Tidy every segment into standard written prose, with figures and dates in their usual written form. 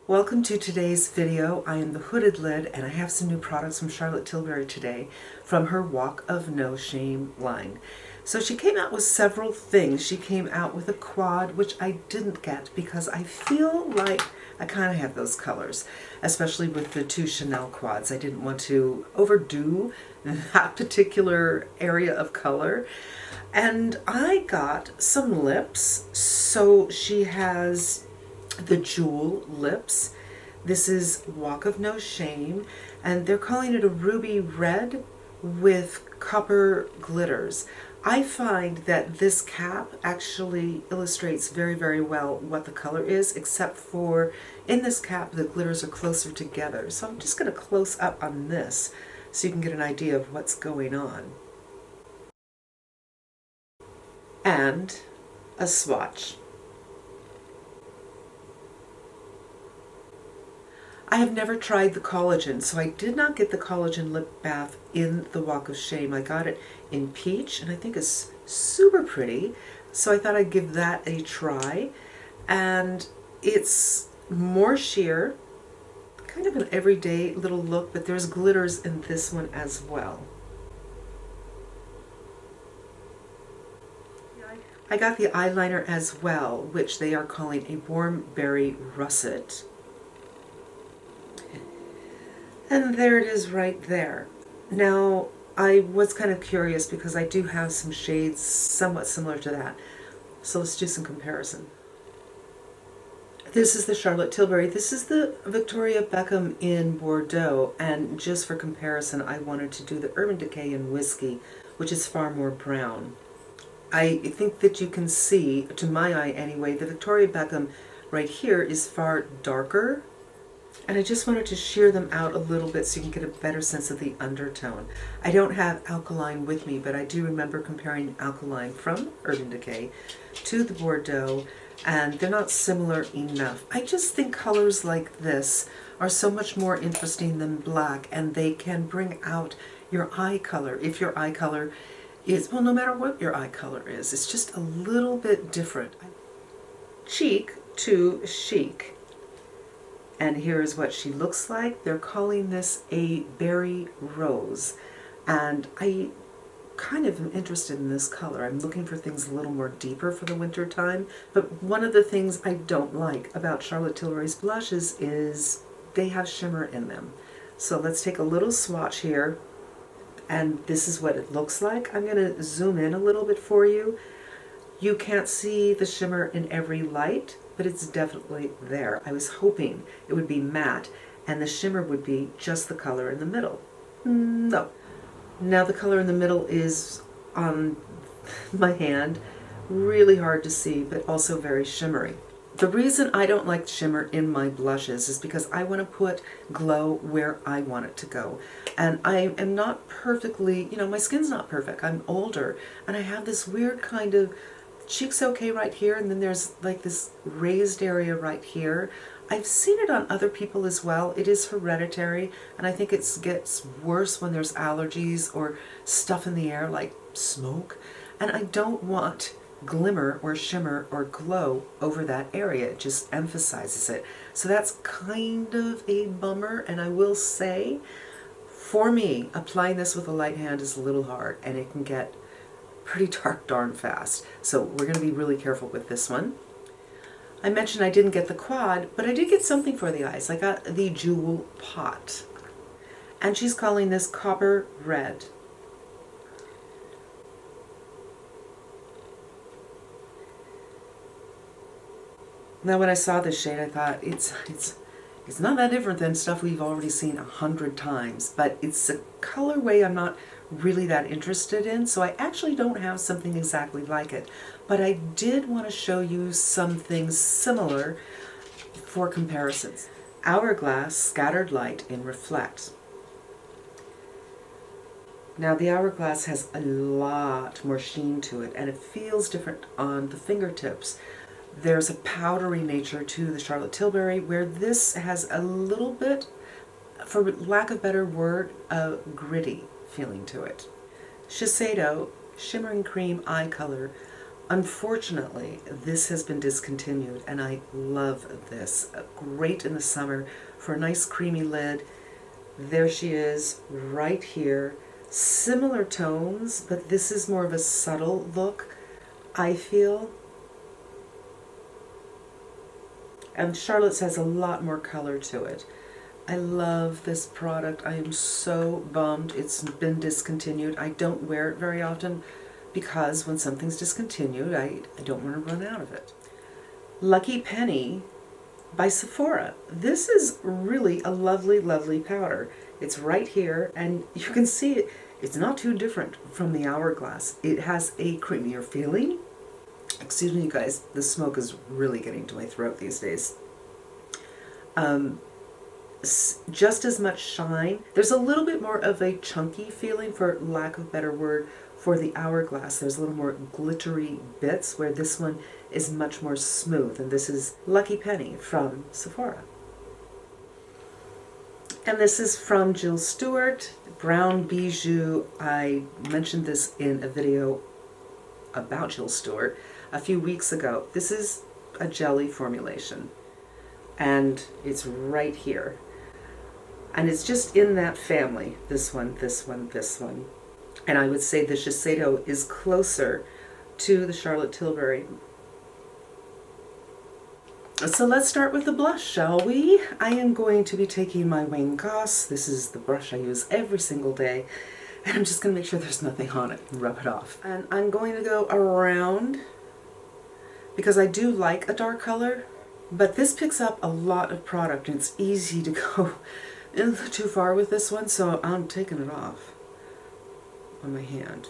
Welcome to today's video. I am the Hooded Lid and I have some new products from Charlotte Tilbury today from her Walk of No Shame line. So she came out with several things. She came out with a quad, which I didn't get because I feel like I kind of have those colors, especially with the two Chanel quads. I didn't want to overdo that particular area of color. And I got some lips. So she has the Jewel lips. This is Walk of No Shame, and they're calling it a ruby red with copper glitters. I find that this cap actually illustrates very well what the color is, except for in this cap the glitters are closer together. So I'm just going to close up on this so you can get an idea of what's going on. And a swatch. I have never tried the Collagen, so I did not get the Collagen lip bath in the Walk of Shame. I got it in peach, and I think it's super pretty, so I thought I'd give that a try. And it's more sheer, kind of an everyday little look, but there's glitters in this one as well. I got the eyeliner as well, which they are calling a warm berry russet. And there it is right there. Now, I was kind of curious because I do have some shades somewhat similar to that. So let's do some comparison. This is the Charlotte Tilbury. This is the Victoria Beckham in Bordeaux. And just for comparison, I wanted to do the Urban Decay in Whiskey, which is far more brown. I think that you can see, to my eye anyway, the Victoria Beckham right here is far darker. And I just wanted to sheer them out a little bit so you can get a better sense of the undertone. I don't have Alkaline with me, but I do remember comparing Alkaline from Urban Decay to the Bordeaux, and they're not similar enough. I just think colors like this are so much more interesting than black, and they can bring out your eye color. If your eye color is, well, no matter what your eye color is, it's just a little bit different. Cheek to Chic. And here is what she looks like. They're calling this a berry rose. And I kind of am interested in this color. I'm looking for things a little more deeper for the winter time. But one of the things I don't like about Charlotte Tilbury's blushes is they have shimmer in them. So let's take a little swatch here. And this is what it looks like. I'm going to zoom in a little bit for you. You can't see the shimmer in every light, but it's definitely there. I was hoping it would be matte and the shimmer would be just the color in the middle. No. Now the color in the middle is on my hand, really hard to see, but also very shimmery. The reason I don't like shimmer in my blushes is because I want to put glow where I want it to go. And I am not perfectly, my skin's not perfect. I'm older and I have this weird kind of cheek's okay right here, and then there's like this raised area right here. I've seen it on other people as well. It is hereditary, and I think it gets worse when there's allergies or stuff in the air like smoke. And I don't want glimmer or shimmer or glow over that area. It just emphasizes it. So that's kind of a bummer, and I will say, for me, applying this with a light hand is a little hard, and it can get pretty darn fast. So we're going to be really careful with this one. I mentioned I didn't get the quad, but I did get something for the eyes. I got the Jewel pot. And she's calling this Copper Red. Now when I saw this shade, I thought it's not that different than stuff we've already seen 100 times, but it's a colorway I'm not really that interested in, so I actually don't have something exactly like it. But I did want to show you something similar for comparisons. Hourglass Scattered Light in Reflect. Now the Hourglass has a lot more sheen to it, and it feels different on the fingertips. There's a powdery nature to the Charlotte Tilbury, where this has a little bit, for lack of a better word, a gritty feeling to it. Shiseido Shimmering Cream Eye Color. Unfortunately, this has been discontinued, and I love this. Great in the summer for a nice creamy lid. There she is, right here. Similar tones, but this is more of a subtle look, I feel. And Charlotte's has a lot more color to it. I love this product. I am so bummed it's been discontinued. I don't wear it very often because when something's discontinued, I don't want to run out of it. Lucky Penny by Sephora. This is really a lovely, lovely powder. It's right here, and you can see it. It's not too different from the Hourglass. It has a creamier feeling. Excuse me, you guys, the smoke is really getting to my throat these days. Just as much shine. There's a little bit more of a chunky feeling, for lack of a better word, for the Hourglass. There's a little more glittery bits, where this one is much more smooth, and this is Lucky Penny from Sephora. And this is from Jill Stewart, Brown Bijou. I mentioned this in a video about Jill Stewart a few weeks ago. This is a jelly formulation, and it's right here. And it's just in that family, this one, this one, this one. And I would say the Shiseido is closer to the Charlotte Tilbury. So let's start with the blush, shall we? I am going to be taking my Wayne Goss. This is the brush I use every single day. And I'm just going to make sure there's nothing on it and rub it off. And I'm going to go around, because I do like a dark color, but this picks up a lot of product and it's easy to go too far with this one, so I'm taking it off on my hand.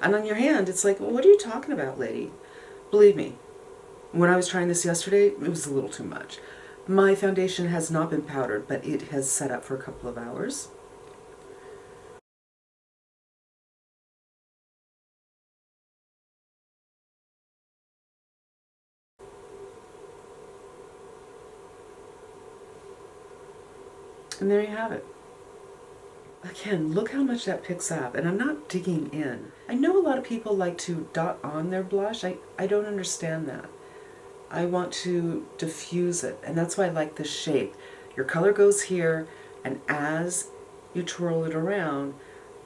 And on your hand, it's like, well, what are you talking about, lady? Believe me, when I was trying this yesterday, it was a little too much. My foundation has not been powdered, but it has set up for a couple of hours. And there you have it. Again, look how much that picks up, and I'm not digging in. I know a lot of people like to dot on their blush. I don't understand that. I want to diffuse it, and that's why I like this shape. Your color goes here, and as you twirl it around,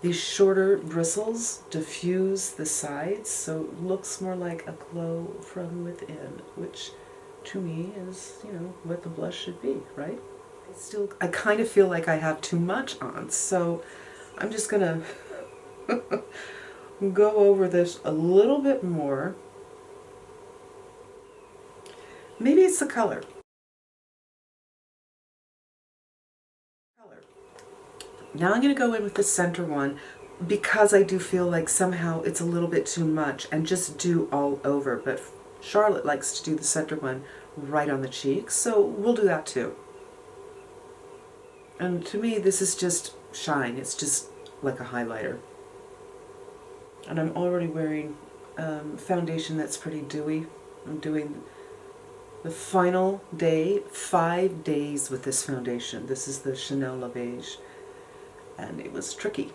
these shorter bristles diffuse the sides, so it looks more like a glow from within, which to me is, you know, what the blush should be, right? I kind of feel like I have too much on, so I'm just gonna go over this a little bit more. Maybe it's the color. Now I'm going to go in with the center one, because I do feel like somehow it's a little bit too much, and just do all over. But Charlotte likes to do the center one right on the cheek, so we'll do that too. And to me, this is just shine. It's just like a highlighter. And I'm already wearing foundation that's pretty dewy. I'm doing the final day, 5 days with this foundation. This is the Chanel La Beige, and it was tricky.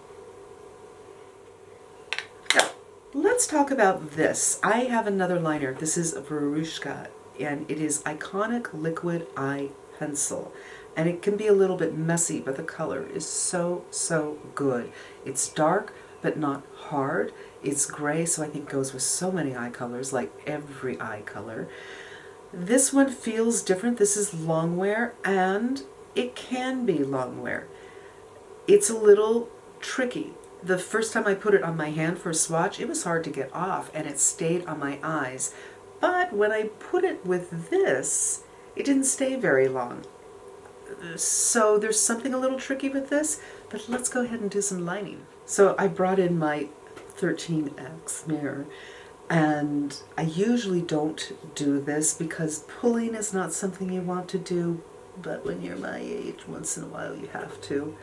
Now, let's talk about this. I have another liner. This is Verushka, and it is Iconic Liquid Eye Pencil. And it can be a little bit messy, but the color is so, so good. It's dark, but not hard. It's gray, so I think goes with so many eye colors, like every eye color. This one feels different. This is long wear, and it can be long wear. It's a little tricky. The first time I put it on my hand for a swatch, it was hard to get off, and it stayed on my eyes. But when I put it with this, it didn't stay very long. So there's something a little tricky with this, but let's go ahead and do some lining. So I brought in my 13X mirror, and I usually don't do this because pulling is not something you want to do, but when you're my age, once in a while you have to.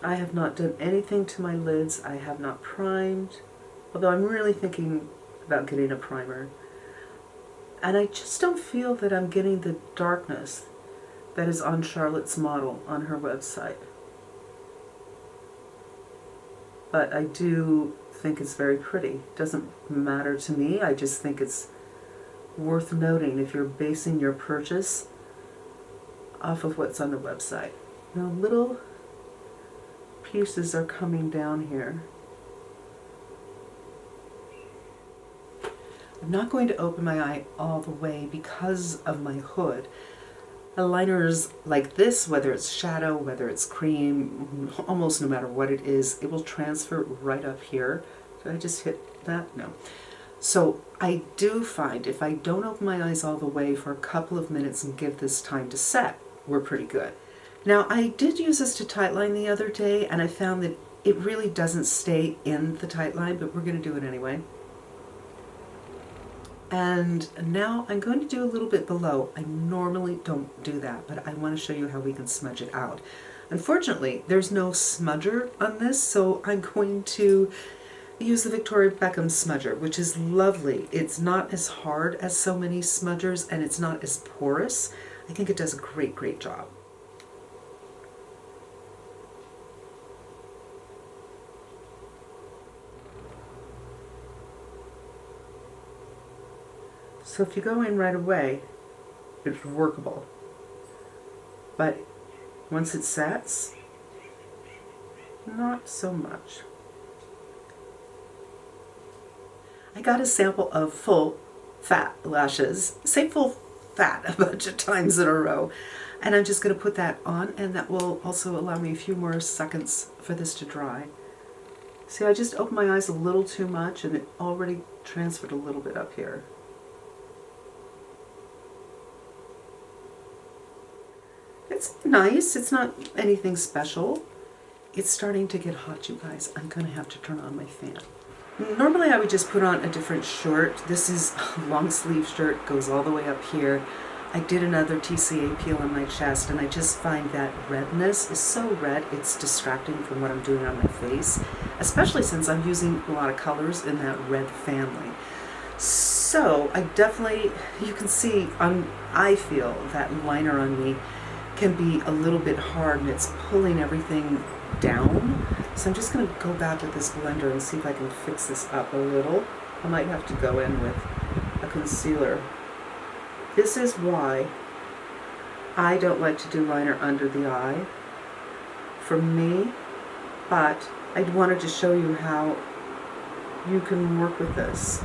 I have not done anything to my lids. I have not primed, although I'm really thinking about getting a primer. And I just don't feel that I'm getting the darkness that is on Charlotte's model on her website. But I do think it's very pretty. Doesn't matter to me. I just think it's worth noting if you're basing your purchase off of what's on the website. Now little pieces are coming down here. I'm not going to open my eye all the way because of my hood. Liners like this, whether it's shadow, whether it's cream, almost no matter what it is, it will transfer right up here. Did I just hit that? No. So I do find if I don't open my eyes all the way for a couple of minutes and give this time to set, we're pretty good. Now I did use this to tightline the other day and I found that it really doesn't stay in the tightline, but we're going to do it anyway. And now I'm going to do a little bit below. I normally don't do that, but I want to show you how we can smudge it out. Unfortunately, there's no smudger on this, so I'm going to use the Victoria Beckham smudger, which is lovely. It's not as hard as so many smudgers, and it's not as porous. I think it does a great, great job. So if you go in right away, it's workable. But once it sets, not so much. I got a sample of full fat lashes, say full fat a bunch of times in a row. And I'm just going to put that on, and that will also allow me a few more seconds for this to dry. See, I just opened my eyes a little too much and it already transferred a little bit up here. It's nice, it's not anything special. It's starting to get hot, you guys. I'm going to have to turn on my fan. Normally I would just put on a different shirt. This is a long sleeve shirt, goes all the way up here. I did another TCA peel on my chest and I just find that redness is so red it's distracting from what I'm doing on my face, especially since I'm using a lot of colors in that red family. So I definitely, you can see, I feel that liner on me can be a little bit hard and it's pulling everything down. So I'm just going to go back with this blender and see if I can fix this up a little. I might have to go in with a concealer. This is why I don't like to do liner under the eye for me, but I wanted to show you how you can work with this.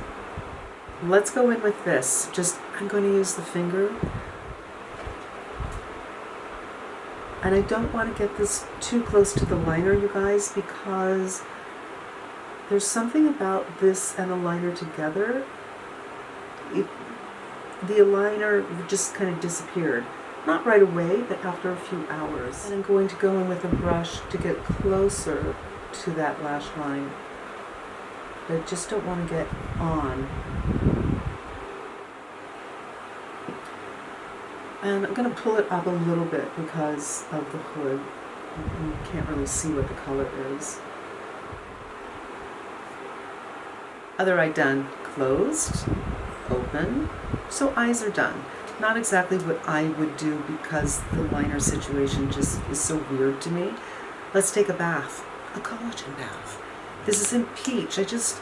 Let's go in with this. I'm going to use the finger. And I don't want to get this too close to the liner, you guys, because there's something about this and the liner together. The liner just kind of disappeared. Not right away, but after a few hours. And I'm going to go in with a brush to get closer to that lash line. But I just don't want to get on. And I'm going to pull it up a little bit because of the hood. You can't really see what the color is. Other eye done. Closed. Open. So eyes are done. Not exactly what I would do because the liner situation just is so weird to me. Let's take a bath. A collagen bath. This is in peach. I just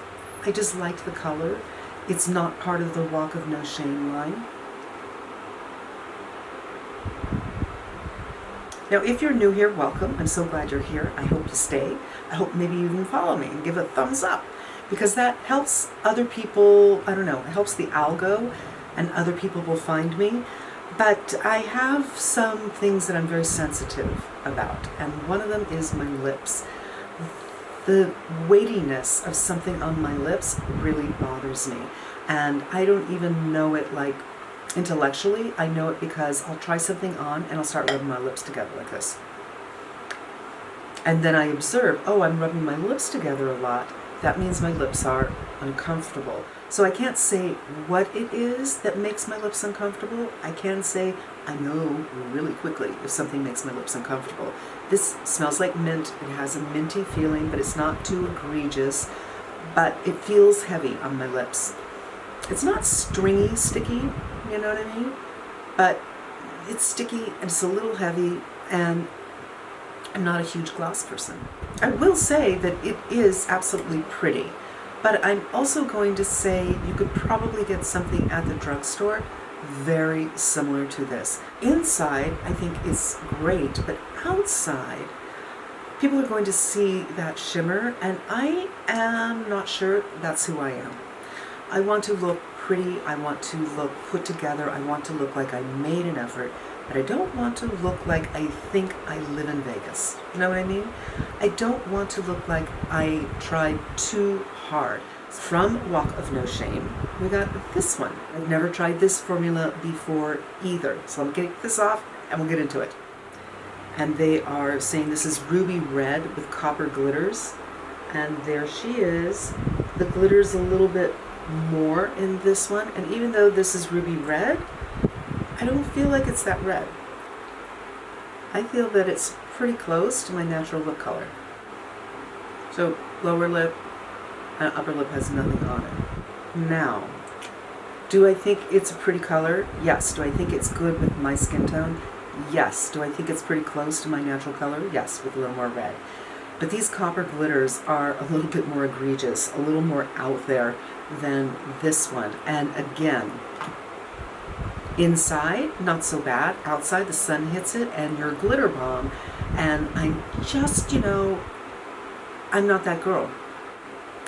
liked the color. It's not part of the Walk of No Shame line. Now, if you're new here, welcome. I'm so glad you're here. I hope you stay. I hope maybe you even follow me and give a thumbs up, because that helps other people, I don't know, it helps the algo and other people will find me. But I have some things that I'm very sensitive about, and one of them is my lips. The weightiness of something on my lips really bothers me, and I don't even know it like intellectually. I know it because I'll try something on and I'll start rubbing my lips together like this. And then I observe, oh, I'm rubbing my lips together a lot. That means my lips are uncomfortable. So I can't say what it is that makes my lips uncomfortable. I can say I know really quickly if something makes my lips uncomfortable. This smells like mint. It has a minty feeling, but it's not too egregious. But it feels heavy on my lips. It's not stringy, sticky, you know what I mean? But it's sticky and it's a little heavy, and I'm not a huge gloss person. I will say that it is absolutely pretty, but I'm also going to say you could probably get something at the drugstore very similar to this. Inside, I think is great, but outside, people are going to see that shimmer, and I am not sure that's who I am. I want to look pretty, I want to look put together, I want to look like I made an effort, but I don't want to look like I think I live in Vegas. You know what I mean? I don't want to look like I tried too hard. From Walk of No Shame, we got this one. I've never tried this formula before either, so I'm getting this off and we'll get into it. And they are saying this is ruby red with copper glitters, and there she is. The glitter's a little bit more in this one, and even though this is ruby red, I don't feel like it's that red. I feel that it's pretty close to my natural lip color. So lower lip and upper lip has nothing on it. Now, do I think it's a pretty color? Yes. Do I think it's good with my skin tone? Yes. Do I think it's pretty close to my natural color? Yes, with a little more red. But these copper glitters are a little bit more egregious, a little more out there than this one. And again, inside, not so bad. Outside, the sun hits it and you're a glitter bomb. And I'm just, I'm not that girl.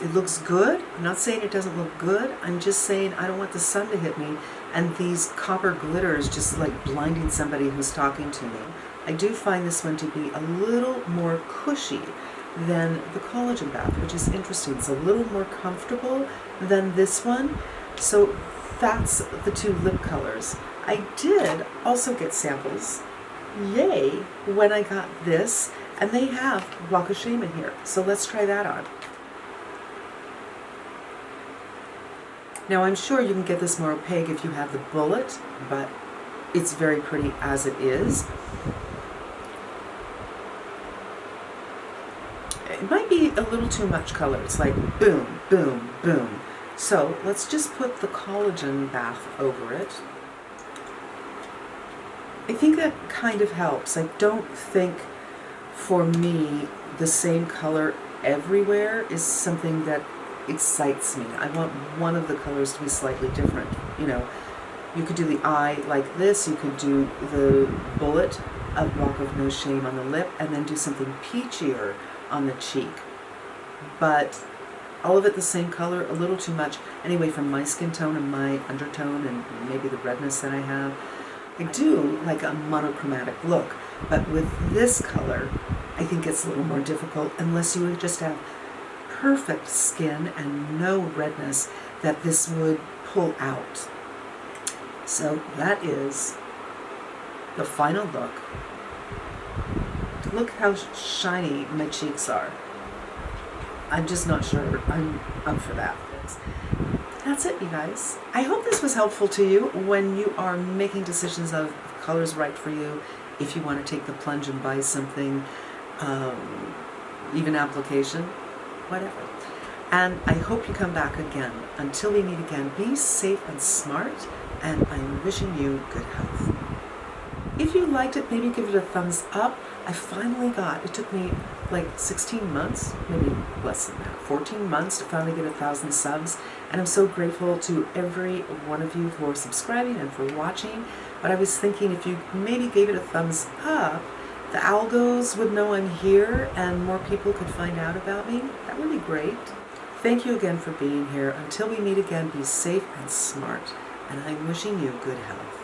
It looks good. I'm not saying it doesn't look good. I'm just saying I don't want the sun to hit me and these copper glitters just like blinding somebody who's talking to me. I do find this one to be a little more cushy than the Collagen bath, which is interesting. It's a little more comfortable than this one. So that's the two lip colors. I did also get samples, yay, when I got this, and they have Walk of Shame in here. So let's try that on. Now I'm sure you can get this more opaque if you have the bullet, but it's very pretty as it is. It might be a little too much color. It's like boom, boom, boom. So let's just put the Collagen bath over it. I think that kind of helps. I don't think for me the same color everywhere is something that excites me. I want one of the colors to be slightly different. You could do the eye like this, you could do the bullet of Walk of No Shame on the lip, and then do something peachier on the cheek. But all of it the same color, a little too much. Anyway, from my skin tone and my undertone and maybe the redness that I have, I do like a monochromatic look. But with this color, I think it's a little more difficult unless you just have perfect skin and no redness that this would pull out. So that is the final look. Look how shiny my cheeks are. I'm just not sure I'm up for that. That's it, you guys. I hope this was helpful to you when you are making decisions of colors right for you, if you want to take the plunge and buy something, even application, whatever. And I hope you come back again. Until we meet again, be safe and smart, and I'm wishing you good health. If you liked it, maybe give it a thumbs up. I finally it took me like 16 months, maybe less than that, 14 months to finally get 1,000 subs. And I'm so grateful to every one of you for subscribing and for watching. But I was thinking if you maybe gave it a thumbs up, the algos would know I'm here and more people could find out about me. That would be great. Thank you again for being here. Until we meet again, be safe and smart. And I'm wishing you good health.